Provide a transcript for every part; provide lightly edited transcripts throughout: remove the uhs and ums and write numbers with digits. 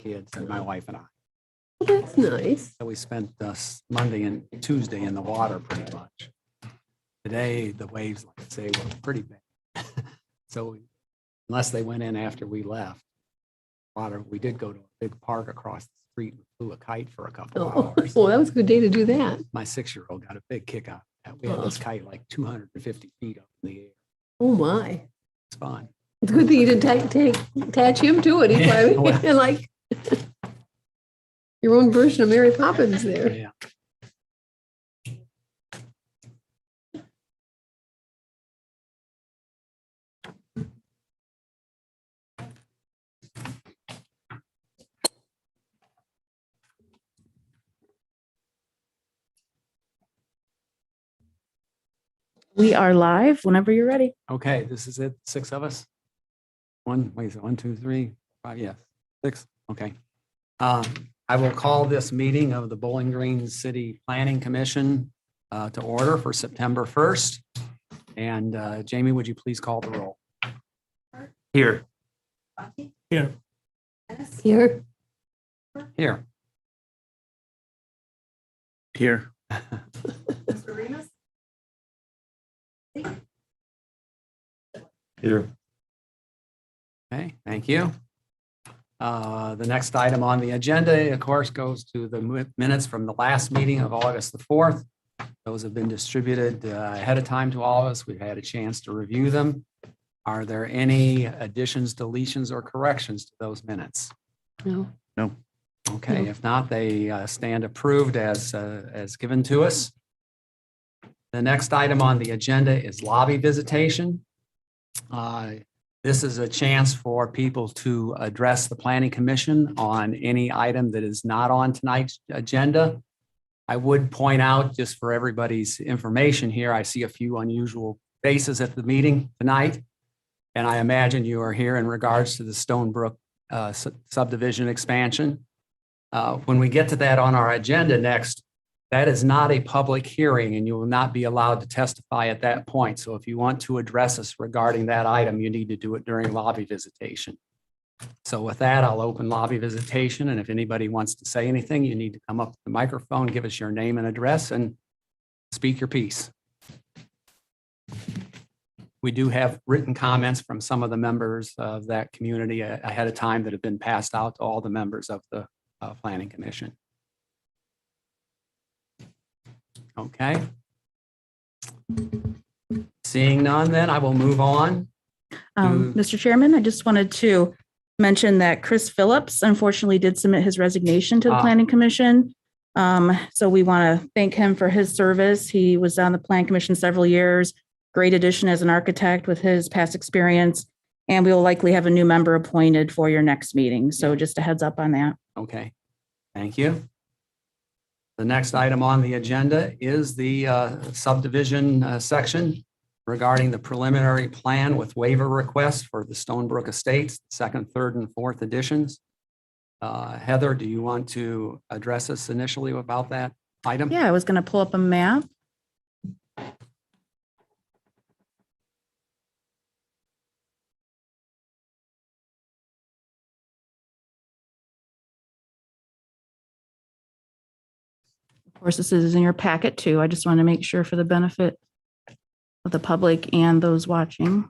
kids and my wife and I. Well, that's nice. So we spent Monday and Tuesday in the water pretty much. Today, the waves, like I say, were pretty bad. So unless they went in after we left, water, we did go to a big park across the street and flew a kite for a couple of hours. Well, that was a good day to do that. My 6-year-old got a big kick out of that. We had this kite like 250 feet up in the air. Oh, my. It's fun. It's a good thing you didn't attach him to it. He's probably Well. like your own version of Mary Poppins there. Yeah. We are live whenever you're ready. Okay, this is it. 6 of us. 1, 2, 3, 5. Yes, 6. Okay. I will call this meeting of the Bowling Green City Planning Commission to order for September 1st. And Jamie, would you please call the roll? Here. Here. Here. Here. Here. Okay, thank you. The next item on the agenda, of course, goes to the minutes from the last meeting of August the 4th. Those have been distributed ahead of time to all of us. We've had a chance to review them. Are there any additions, deletions, or corrections to those minutes? No. No. Okay, No. if not, they stand approved as given to us. The next item on the agenda is lobby visitation. This is a chance for people to address the Planning Commission on any item that is not on tonight's agenda. I would point out, just for everybody's information here, I see a few unusual faces at the meeting tonight. And I imagine you are here in regards to the Stonebrook subdivision expansion. When we get to that on our agenda next, that is not a public hearing and you will not be allowed to testify at that point. So if you want to address us regarding that item, you need to do it during lobby visitation. So with that, I'll open lobby visitation. And if anybody wants to say anything, you need to come up to the microphone, give us your name and address, and speak your piece. We do have written comments from some of the members of that community ahead of time that have been passed out to all the members of the Planning Commission. Okay. Seeing none, then I will move on. Mr. Chairman, I just wanted to mention that Chris Phillips unfortunately did submit his resignation to the Planning Commission. So we want to thank him for his service. He was on the Planning Commission several years, great addition as an architect with his past experience, and we will likely have a new member appointed for your next meeting. So just a heads up on that. Okay, thank you. The next item on the agenda is the subdivision section regarding the preliminary plan with waiver request for the Stonebrook Estates, 2nd, 3rd, and 4th editions. Heather, do you want to address us initially about that item? Yeah, I was going to pull up a map. Of course, this is in your packet too. I just want to make sure for the benefit of the public and those watching.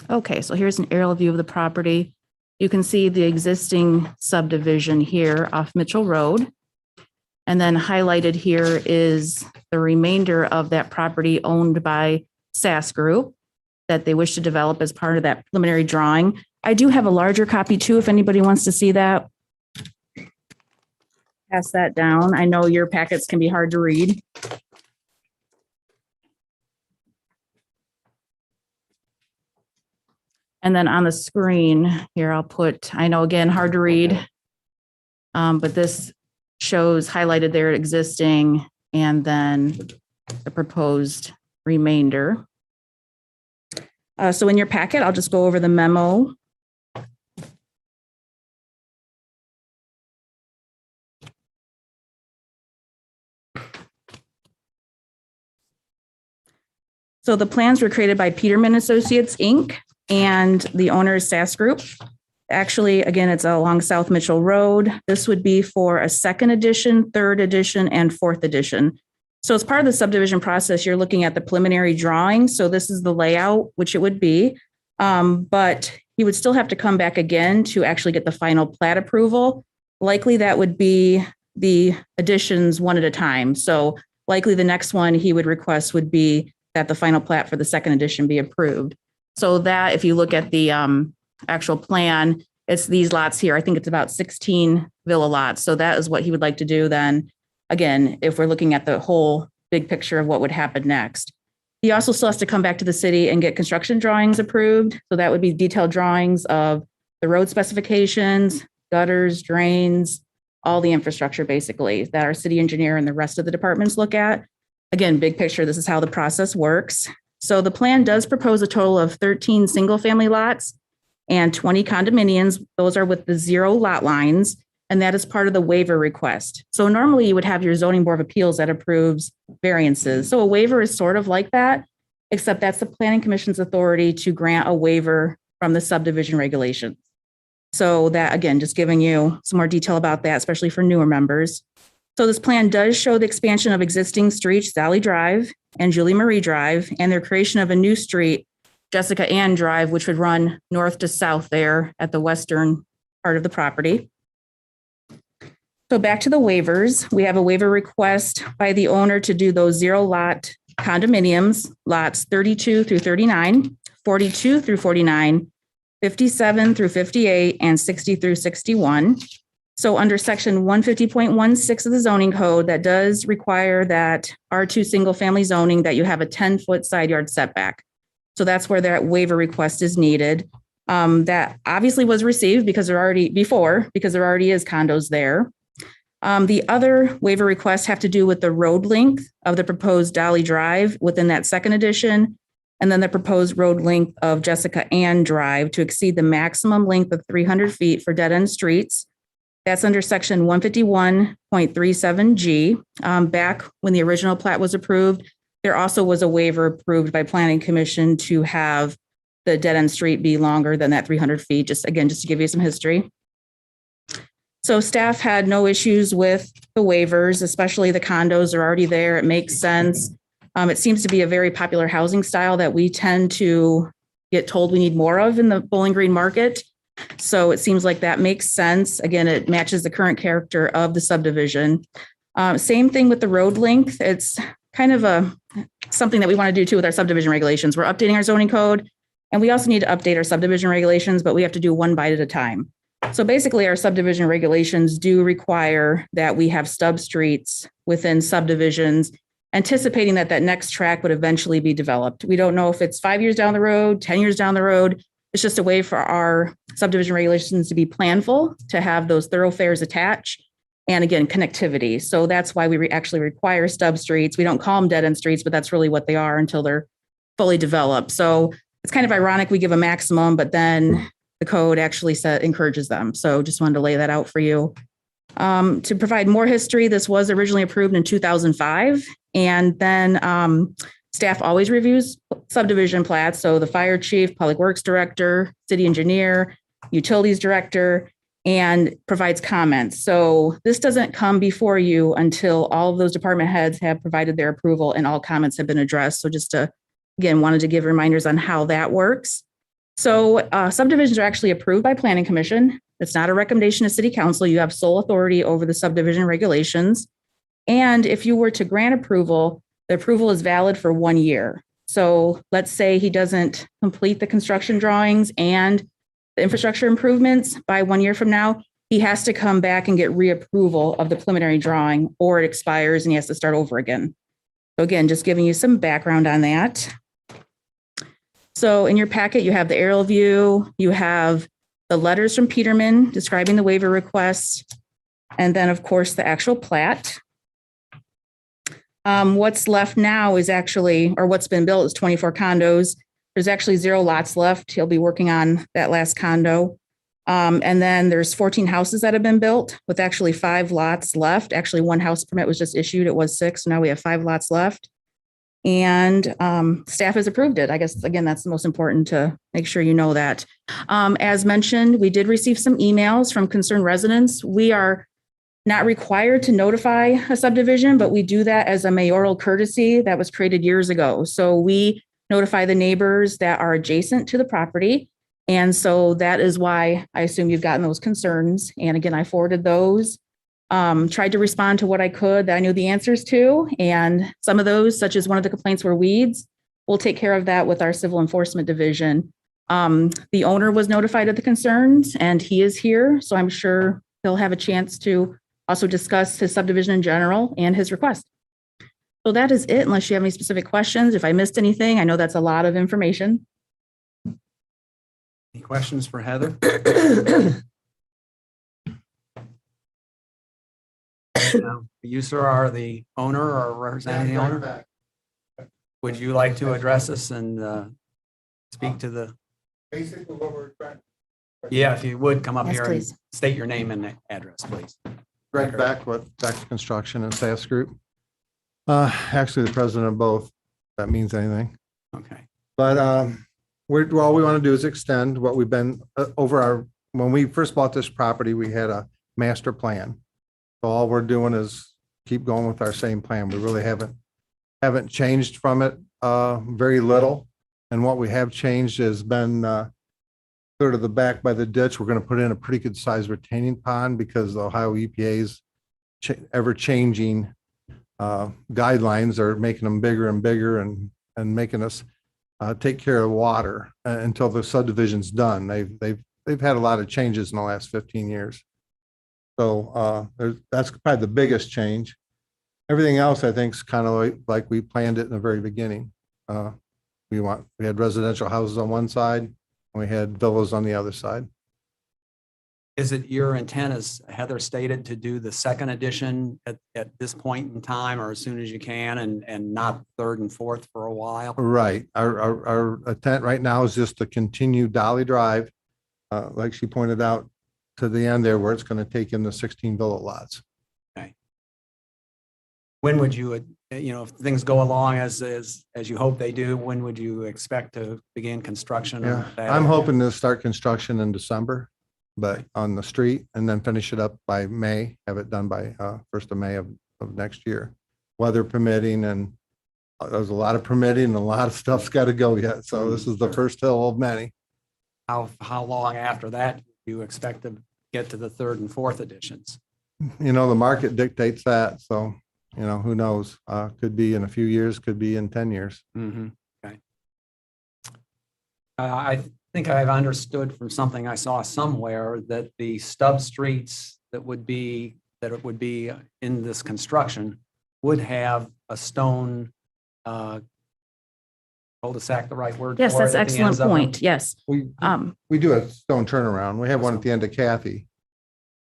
Okay, so here's an aerial view of the property. You can see the existing subdivision here off Mitchell Road. And then highlighted here is the remainder of that property owned by SAS Group that they wish to develop as part of that preliminary drawing. I do have a larger copy too, if anybody wants to see that. Pass that down. I know your packets can be hard to read. And then on the screen here, I'll put, I know again, hard to read. But this shows highlighted there existing and then the proposed remainder. So in your packet, I'll just go over the memo. So the plans were created by Peterman Associates, Inc. and the owner is SAS Group. Actually, again, it's along South Mitchell Road. This would be for a second edition, third edition, and fourth edition. So as part of the subdivision process, you're looking at the preliminary drawing. So this is the layout, which it would be. But you would still have to come back again to actually get the final plat approval. Likely that would be the additions one at a time. So likely the next one he would request would be that the final plat for the second edition be approved. So that if you look at the actual plan, it's these lots here. I think it's about 16 villa lots. So that is what he would like to do then. Again, if we're looking at the whole big picture of what would happen next. He also still has to come back to the city and get construction drawings approved. So that would be detailed drawings of the road specifications, gutters, drains, all the infrastructure basically that our city engineer and the rest of the departments look at. Again, big picture, this is how the process works. So the plan does propose a total of 13 single-family lots and 20 condominiums. Those are with the 0 lot lines, and that is part of the waiver request. So normally you would have your zoning board of appeals that approves variances. So a waiver is sort of like that, except that's the planning commission's authority to grant a waiver from the subdivision regulations. So that, again, just giving you some more detail about that, especially for newer members. So this plan does show the expansion of existing streets, Sally Drive and Julie Marie Drive, and their creation of a new street, Jessica Ann Drive, which would run north to south there at the western part of the property. So back to the waivers, we have a waiver request by the owner to do those 0 lot condominiums, lots 32 through 39, 42 through 49, 57 through 58, and 60 through 61. So under section 150.16 of the zoning code, that does require that R2 single family zoning that you have a 10-foot side yard setback. So that's where that waiver request is needed. That obviously was received because there already is condos there. The other waiver requests have to do with the road length of the proposed Dolly Drive within that second edition, and then the proposed road length of Jessica Ann Drive to exceed the maximum length of 300 feet for dead-end streets. That's under section 151.37G. Back when the original plat was approved, there also was a waiver approved by Planning Commission to have the dead-end street be longer than that 300 feet, just to give you some history. So staff had no issues with the waivers, especially the condos are already there. It makes sense. It seems to be a very popular housing style that we tend to get told we need more of in the Bowling Green market. So it seems like that makes sense. Again, it matches the current character of the subdivision. Same thing with the road length. It's kind of something that we want to do too with our subdivision regulations. We're updating our zoning code, and we also need to update our subdivision regulations, but we have to do one bite at a time. So basically, our subdivision regulations do require that we have stub streets within subdivisions, anticipating that that next track would eventually be developed. We don't know if it's 5 years down the road, 10 years down the road. It's just a way for our subdivision regulations to be planful, to have those thoroughfares attached, and again, connectivity. So that's why we actually require stub streets. We don't call them dead-end streets, but that's really what they are until they're fully developed. So it's kind of ironic we give a maximum, but then the code actually encourages them. So just wanted to lay that out for you. To provide more history, this was originally approved in 2005, and then staff always reviews subdivision plats. So the fire chief, public works director, city engineer, utilities director, and provides comments. So this doesn't come before you until all of those department heads have provided their approval and all comments have been addressed. So just again, wanted to give reminders on how that works. So subdivisions are actually approved by Planning Commission. It's not a recommendation to City Council. You have sole authority over the subdivision regulations. And if you were to grant approval, the approval is valid for 1 year. So let's say he doesn't complete the construction drawings and the infrastructure improvements by 1 year from now, he has to come back and get reapproval of the preliminary drawing, or it expires and he has to start over again. So again, just giving you some background on that. So in your packet, you have the aerial view, you have the letters from Peterman describing the waiver request, and then, of course, the actual plat. What's left now is actually, or what's been built is 24 condos. There's actually 0 lots left. He'll be working on that last condo. And then there's 14 houses that have been built with actually 5 lots left. Actually, 1 house permit was just issued. It was 6. So now we have 5 lots left. And staff has approved it. I guess, again, that's the most important to make sure you know that. As mentioned, we did receive some emails from concerned residents. We are not required to notify a subdivision, but we do that as a mayoral courtesy that was created years ago. So we notify the neighbors that are adjacent to the property. And so that is why I assume you've gotten those concerns. And again, I forwarded those, tried to respond to what I could that I knew the answers to. And some of those, such as one of the complaints were weeds, we'll take care of that with our civil enforcement division. The owner was notified of the concerns and he is here. So I'm sure he'll have a chance to also discuss his subdivision in general and his request. So that is it, unless you have any specific questions. If I missed anything, I know that's a lot of information. Any questions for Heather? You, sir, are the owner or representing the owner? Would you like to address us and speak to the? Basically what we're trying. Yeah, if you would come up Yes, here and please. state your name and address, please. Greg Beck with Beck's Construction and SAS Group. Actually the president of both, if that means anything. Okay. But all we want to do is extend what we've been when we first bought this property, we had a master plan. So all we're doing is keep going with our same plan. We really haven't changed from it very little. And what we have changed has been clear to the back by the ditch. We're going to put in a pretty good sized retaining pond because the Ohio EPA's ever changing guidelines are making them bigger and bigger and making us take care of water until the subdivision's done. They've had a lot of changes in the last 15 years. So that's probably the biggest change. Everything else I think is kind of like we planned it in the very beginning. We had residential houses on one side and we had villas on the other side. Is it your intent, as Heather stated, to do the second edition at this point in time or as soon as you can and not third and fourth for a while? Right. Our intent right now is just to continue Dolly Drive, like she pointed out, to the end there where it's going to take in the 16 villa lots. Okay. When would you, if things go along as you hope they do, when would you expect to begin construction? Yeah, of that? I'm hoping to start construction in December, but on the street and then finish it up by May, have it done by 1st of May of next year, weather permitting. And there's a lot of permitting and a lot of stuff's got to go yet. So this is the first hill of many. How long after that do you expect to get to the third and fourth editions? The market dictates that. So, who knows? Could be in a few years, could be in 10 years. Mm-hmm. Okay. I think I've understood from something I saw somewhere that the stub streets that would be in this construction would have a stone cul-de-sac, the right word? Yes, for that's it, an at the ends excellent of them? point. Yes. We do a stone turnaround. We have one at the end of Kathy.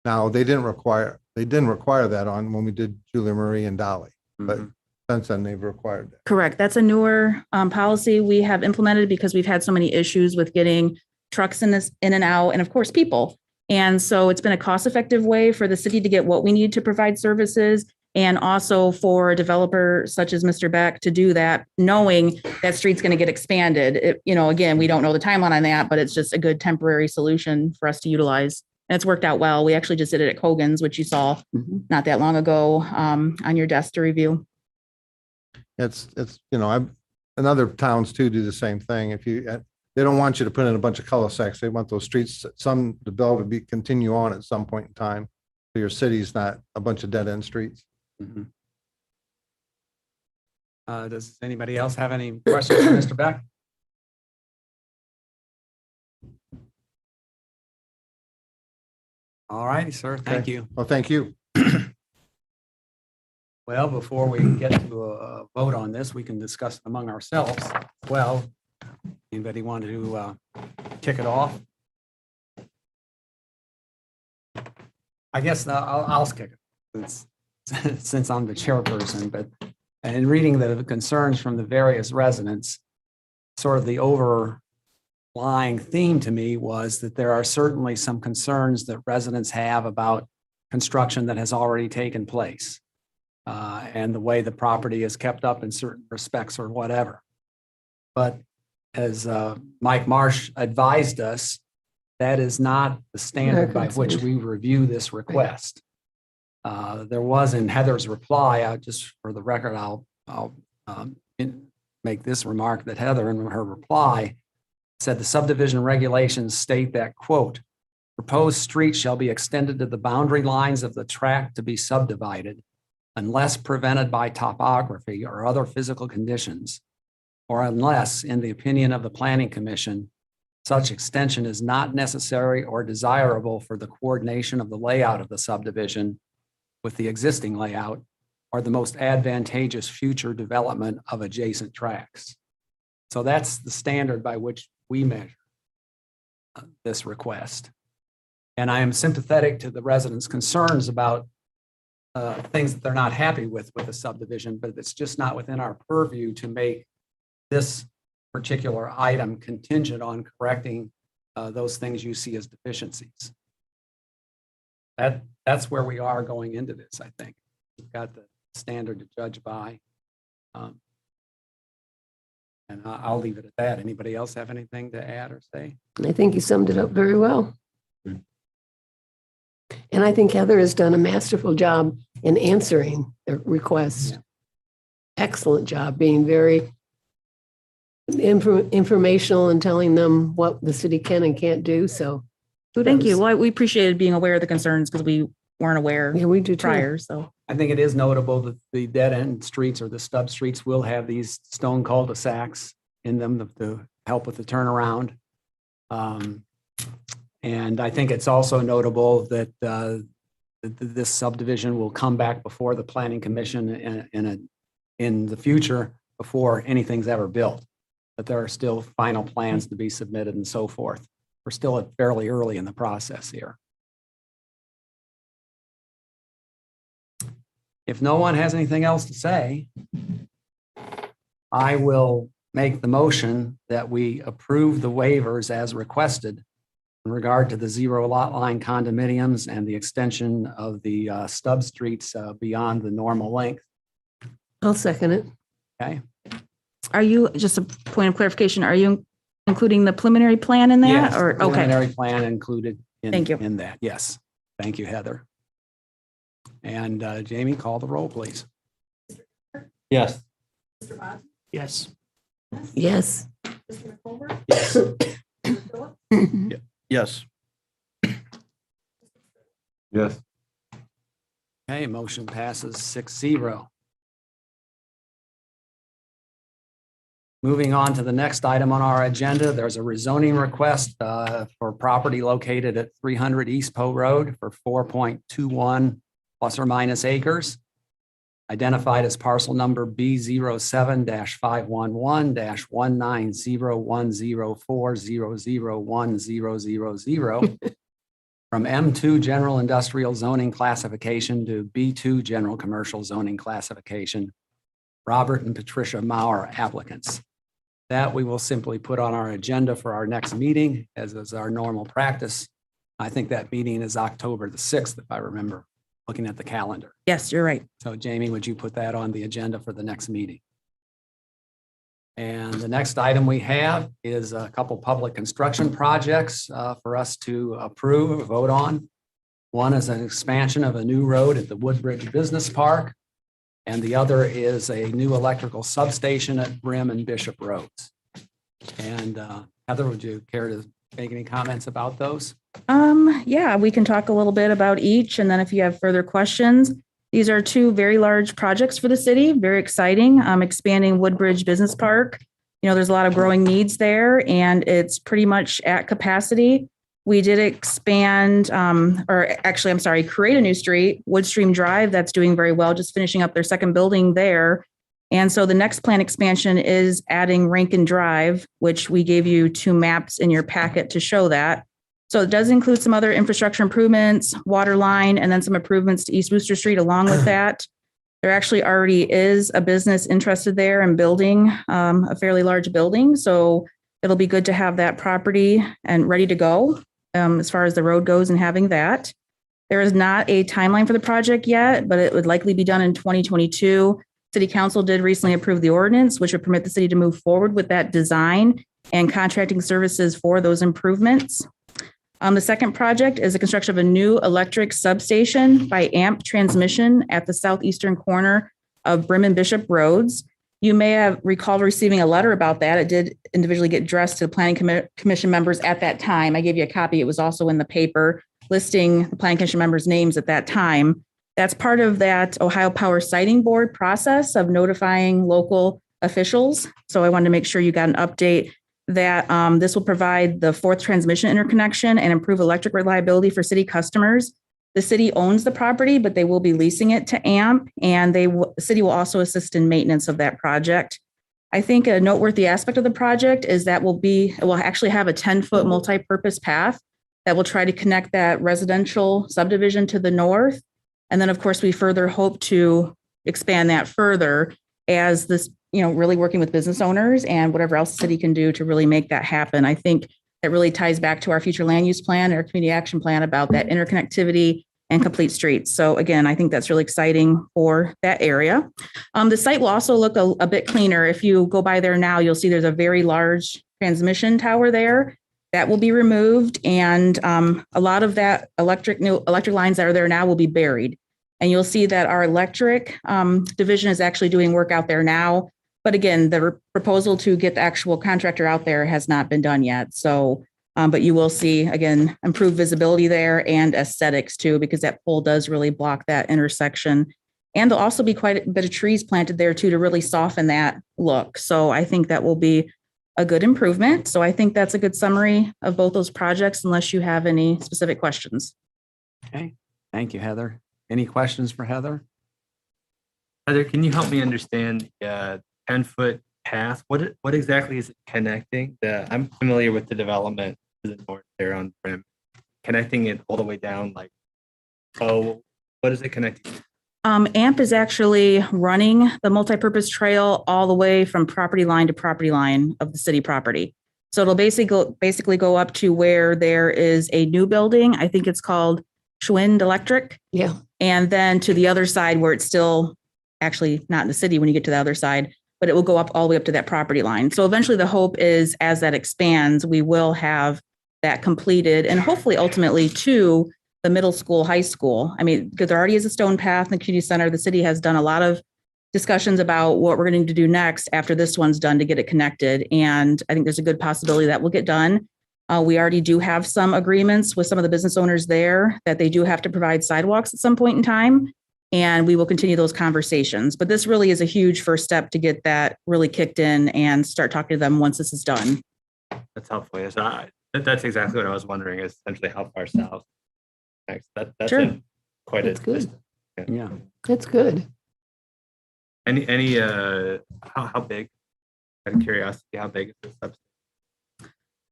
Now, they didn't require that on when we did Julia Marie and Dolly, but Mhm. since then they've required that. Correct. That's a newer policy we have implemented because we've had so many issues with getting trucks in and out, and of course, people. And so it's been a cost-effective way for the city to get what we need to provide services, and also for a developer such as Mr. Beck to do that, knowing that street's going to get expanded. Again, we don't know the timeline on that, but it's just a good temporary solution for us to utilize. And it's worked out well. We actually just did it at Kogan's, which you saw not that long ago on your desk to review. It's and other towns too do the same thing. They don't want you to put in a bunch of cul-de-sacs. They want those streets, some to build to continue on at some point in time. So your city's not a bunch of dead end streets. Mhm. Does anybody else have any questions for Mr. Beck? All righty, sir. Thank Okay. you. Well, thank you. Well, before we get to a vote on this, we can discuss among ourselves. Well, Anybody want to kick it off? I guess I'll kick it since I'm the chairperson, but in reading the concerns from the various residents, sort of the overlying theme to me was that there are certainly some concerns that residents have about construction that has already taken place and the way the property is kept up in certain respects or whatever. But as Mike Marsh advised us, that is not the standard by which we review this request. There was in Heather's reply, just for the record, I'll make this remark that Heather in her reply said the subdivision regulations state that, quote, proposed streets shall be extended to the boundary lines of the tract to be subdivided unless prevented by topography or other physical conditions, or unless, in the opinion of the Planning Commission, such extension is not necessary or desirable for the coordination of the layout of the subdivision with the existing layout or the most advantageous future development of adjacent tracts. So that's the standard by which we measure this request. And I am sympathetic to the residents' concerns about things that they're not happy with the subdivision, but it's just not within our purview to make this particular item contingent on correcting those things you see as deficiencies. That's where we are going into this, I think. We've got the standard to judge by. And I'll leave it at that. Anybody else have anything to add or say? I think you summed it up very well. And I think Heather has done a masterful job in answering the requests. Yeah. Excellent job, being very informational and telling them what the city can and can't do. So Thank you. kudos. Well, we appreciated being aware of the concerns because we weren't aware Yeah, we do too. prior, so. I think it is notable that the dead end streets or the stub streets will have these stone cul-de-sacs in them to help with the turnaround. And I think it's also notable that this subdivision will come back before the Planning Commission in the future before anything's ever built. But there are still final plans to be submitted and so forth. We're still fairly early in the process here. If no one has anything else to say, I will make the motion that we approve the waivers as requested in regard to the zero lot line condominiums and the extension of the stub streets beyond the normal length. I'll second it. Okay. Are you, just a point of clarification, are you including the preliminary plan in that? Yes, Or, okay, preliminary plan included Thank you. in that. Yes. Thank you, Heather. And Jamie, call the roll, please. Yes. Yes. Yes. Yes. Yes. Okay, motion passes 6-0. Moving on to the next item on our agenda, there's a rezoning request for property located at 300 East Poe Road for 4.21 plus or minus acres, identified as parcel number B07-511-190104001001000 from M2 General Industrial Zoning Classification to B2 General Commercial Zoning Classification. Robert and Patricia Maurer applicants. That we will simply put on our agenda for our next meeting, as is our normal practice. I think that meeting is October the 6th, if I remember looking at the calendar. yes, you're right. So Jamie, would you put that on the agenda for the next meeting? And the next item we have is a couple public construction projects for us to approve or vote on. One is an expansion of a new road at the Woodbridge Business Park. And the other is a new electrical substation at Bremen and Bishop Roads. And Heather, would you care to make any comments about those? Yeah, we can talk a little bit about each, and then if you have further questions, these are two very large projects for the city, very exciting. Expanding Woodbridge Business Park. You know, there's a lot of growing needs there, and it's pretty much at capacity. We did expand, create a new street, Woodstream Drive, that's doing very well, just finishing up their second building there. And so the next plan expansion is adding Rankin Drive, which we gave you 2 maps in your packet to show that. So it does include some other infrastructure improvements, water line, and then some improvements to East Wooster Street along with that. There actually already is a business interested there in building a fairly large building. So it'll be good to have that property and ready to go as far as the road goes and having that. There is not a timeline for the project yet, but it would likely be done in 2022. City Council did recently approve the ordinance, which would permit the city to move forward with that design and contracting services for those improvements. The second project is the construction of a new electric substation by AMP Transmission at the southeastern corner of Bremen Bishop Roads. You may have recalled receiving a letter about that. It did individually get addressed to the Planning Commission members at that time. I gave you a copy. It was also in the paper listing the Planning Commission members' names at that time. That's part of that Ohio Power Siting Board process of notifying local officials. So I wanted to make sure you got an update that this will provide the 4th transmission interconnection and improve electric reliability for city customers. The city owns the property, but they will be leasing it to AMP, and the city will also assist in maintenance of that project. I think a noteworthy aspect of the project is that it will actually have a 10-foot multi-purpose path that will try to connect that residential subdivision to the north. And then, of course, we further hope to expand that further as this, really working with business owners and whatever else the city can do to really make that happen. I think that really ties back to our future land use plan, our community action plan about that interconnectivity and complete streets. So again, I think that's really exciting for that area. The site will also look a bit cleaner. If you go by there now, you'll see there's a very large transmission tower there. That will be removed, and a lot of that electric lines that are there now will be buried. And you'll see that our electric division is actually doing work out there now. But again, the proposal to get the actual contractor out there has not been done yet. So, but you will see, again, improved visibility there and aesthetics too, because that pole does really block that intersection. And there'll also be quite a bit of trees planted there too to really soften that look. So I think that will be a good improvement. So I think that's a good summary of both those projects, unless you have any specific questions. Okay, thank you, Heather. Any questions for Heather? Heather, can you help me understand 10-foot path? What exactly is it connecting? I'm familiar with the development to the north there on Bremen. Connecting it all the way down, what is it connecting? AMP is actually running the multipurpose trail all the way from property line to property line of the city property. So it'll basically go up to where there is a new building. I think it's called Schwind Electric. Yeah. And then to the other side where it's still actually not in the city when you get to the other side, but it will go up all the way up to that property line. So eventually the hope is as that expands, we will have that completed and hopefully ultimately to the middle school, high school. I mean, because there already is a stone path in the community center. The city has done a lot of discussions about what we're going to do next after this one's done to get it connected. And I think there's a good possibility that will get done. We already do have some agreements with some of the business owners there that they do have to provide sidewalks at some point in time. And we will continue those conversations. But this really is a huge first step to get that really kicked in and start talking to them once this is done. That's helpful. Yes, that's exactly what I was wondering, is essentially how far south next. That's Sure. Quite That's a good. distance. Yeah. That's good. Any how big? Out of curiosity, how big is this substation?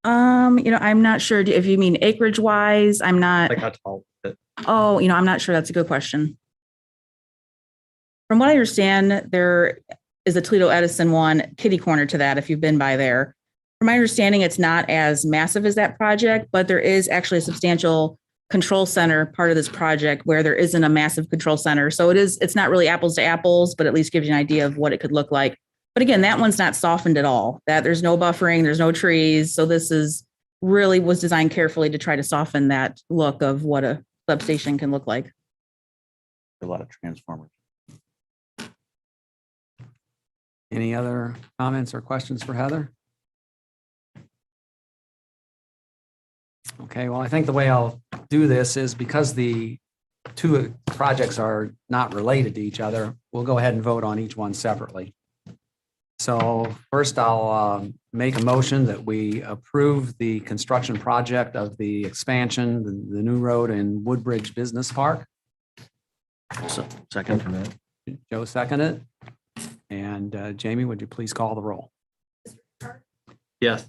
I'm not sure if you mean acreage wise. I'm not. Like how tall is it? Oh, I'm not sure. That's a good question. From what I understand, there is a Toledo Edison one kitty corner to that if you've been by there. From my understanding, it's not as massive as that project, but there is actually a substantial control center part of this project where there isn't a massive control center. So it's not really apples to apples, but at least gives you an idea of what it could look like. But again, that one's not softened at all. That there's no buffering, there's no trees. So this is really was designed carefully to try to soften that look of what a substation can look like. A lot of transformers. Any other comments or questions for Heather? Okay, well, I think the way I'll do this is because the two projects are not related to each other, we'll go ahead and vote on each one separately. So first I'll make a motion that we approve the construction project of the expansion, the new road in Woodbridge Business Park. Second from that. Joe seconded. And Jamie, would you please call the roll? Yes.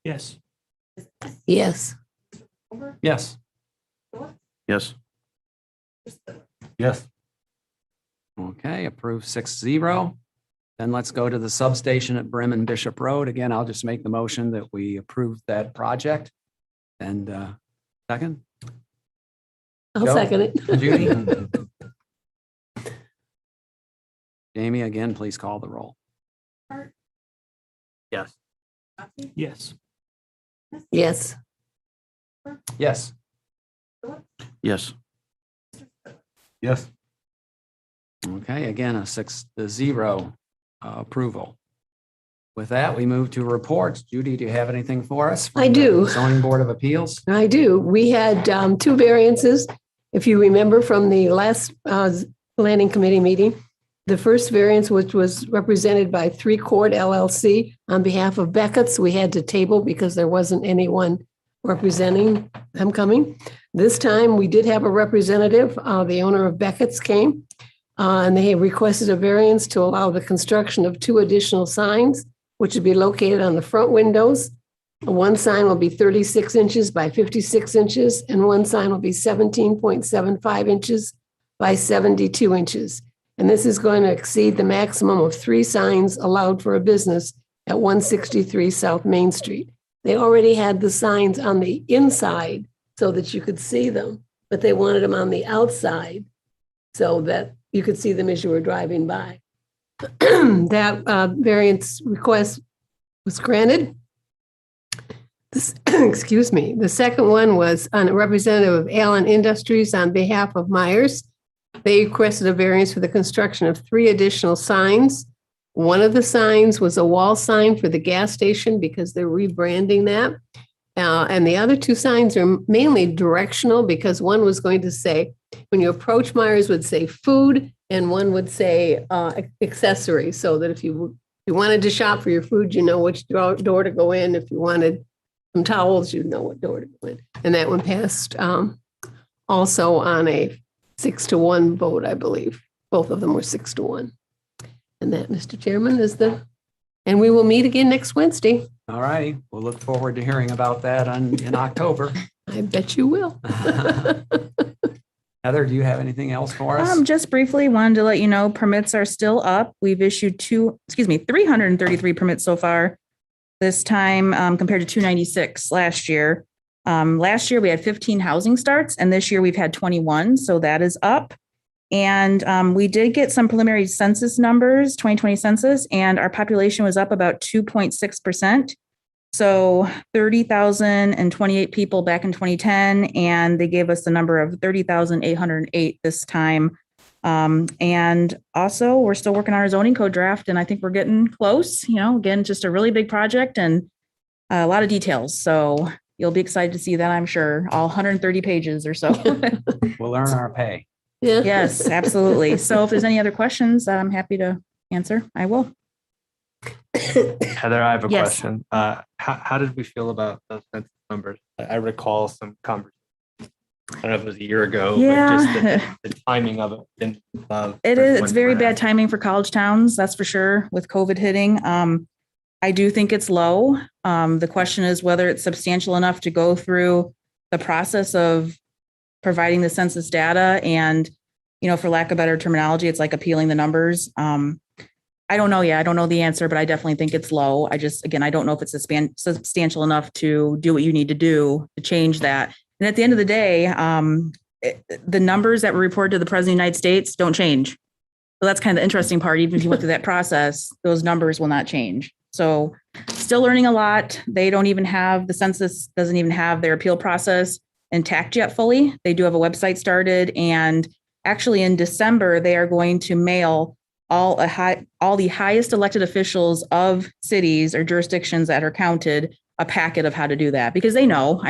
Yes. Yes. Yes. Yes. Yes. Okay, approved 6-0. Then let's go to the substation at Bremen Bishop Road. Again, I'll just make the motion that we approve that project. And second, I'll Joe? second it. Judy? Jamie, again, please call the roll. Yes. Yes. Yes. Yes. Yes. Yes. Okay, again, a 6-0 approval. With that, we move to reports. Judy, do you have anything for us? from I do. the Zoning Board of Appeals? I do. We had two variances. If you remember from the last planning committee meeting, the first variance, which was represented by 3 Court LLC on behalf of Beckett's, we had to table because there wasn't anyone representing them coming. This time, we did have a representative. The owner of Beckett's came, and they requested a variance to allow the construction of 2 additional signs, which would be located on the front windows. One sign will be 36 inches by 56 inches, and one sign will be 17.75 inches by 72 inches. And this is going to exceed the maximum of 3 signs allowed for a business at 163 South Main Street. They already had the signs on the inside so that you could see them, but they wanted them on the outside so that you could see them as you were driving by. That variance request was granted. This, excuse me. The second one was on a representative of Allen Industries on behalf of Myers. They requested a variance for the construction of 3 additional signs. One of the signs was a wall sign for the gas station because they're rebranding that. And the other 2 signs are mainly directional because one was going to say, when you approach Myers, would say food, and one would say accessory, so that if you wanted to shop for your food, you know which door to go in. If you wanted some towels, you know what door to go in. And that one passed also on a 6-1 vote, I believe. Both of them were 6-1. And that, Mr. Chairman, is and we will meet again next Wednesday. All righty, we'll look forward to hearing about that in October. I bet you will. Heather, do you have anything else for us? Just briefly wanted to let you know, permits are still up. We've issued 333 permits so far this time, compared to 296 last year. Last year we had 15 housing starts, and this year we've had 21. So that is up. And we did get some preliminary census numbers, 2020 census, and our population was up about 2.6%. So 30,028 people back in 2010, and they gave us the number of 30,808 this time. And also we're still working on our zoning code draft, and I think we're getting close. Again, just a really big project and a lot of details. So you'll be excited to see that, I'm sure, all 130 pages or so. We'll earn our pay. Yeah. Yes, absolutely. So if there's any other questions that I'm happy to answer, I will. Heather, I have a Yes. question. How did we feel about those census numbers? I recall some conversation. I don't know if it was a year ago, Yeah. but just the timing of it. Didn't love It is. It's when very we're bad at. timing for college towns, that's for sure, with COVID hitting. I do think it's low. The question is whether it's substantial enough to go through the process of providing the census data and, for lack of better terminology, it's like appealing the numbers. I don't know. I don't know the answer, but I definitely think it's low. I don't know if it's substantial enough to do what you need to do to change that. And at the end of the day, the numbers that were reported to the President of the United States don't change. So that's kind of the interesting part. Even if you went through that process, those numbers will not change. So still learning a lot. The census doesn't even have their appeal process intact yet fully. They do have a website started, and actually in December, they are going to mail all the highest elected officials of cities or jurisdictions that are counted a packet of how to do that, because they know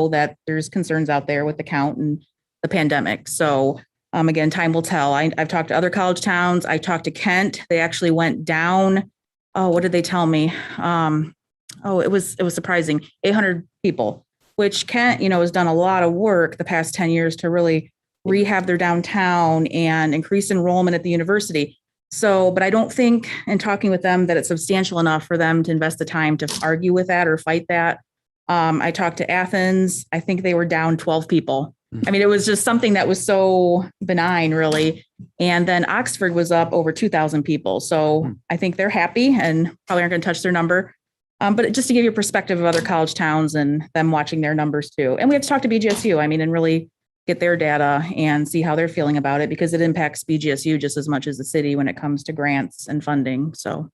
that there's concerns out there with the count and the pandemic. So again, time will tell. I've talked to other college towns. I talked to Kent. They actually went down. Oh, what did they tell me? It was surprising. 800 people, which Kent, has done a lot of work the past 10 years to really rehab their downtown and increase enrollment at the university. So, but I don't think in talking with them that it's substantial enough for them to invest the time to argue with that or fight that. I talked to Athens. I think they were down 12 people. I mean, it was just something that was so benign, really. And then Oxford was up over 2,000 people. So I think they're happy and probably aren't going to touch their number. But just to give you a perspective of other college towns and them watching their numbers too. And we have to talk to BGSU, I mean, and really get their data and see how they're feeling about it because it impacts BGSU just as much as the city when it comes to grants and funding. So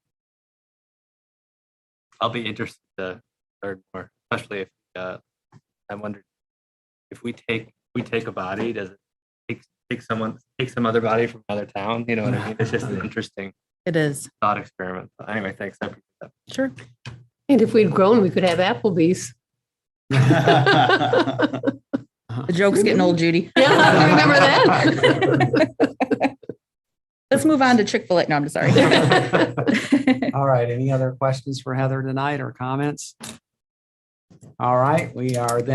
I'll be interested to learn more, especially if I wonder if we take a body, does it take some other body from another town? You know what I mean? It's just an interesting it is. thought experiment. But anyway, thanks. I appreciate that. Sure. And if we'd grown, we could have Applebee's. The joke's getting old, Judy. Yeah, I remember that. Let's move on to Chick-fil-A. No, I'm sorry. All right, any other questions for Heather tonight or comments? All right, we are then.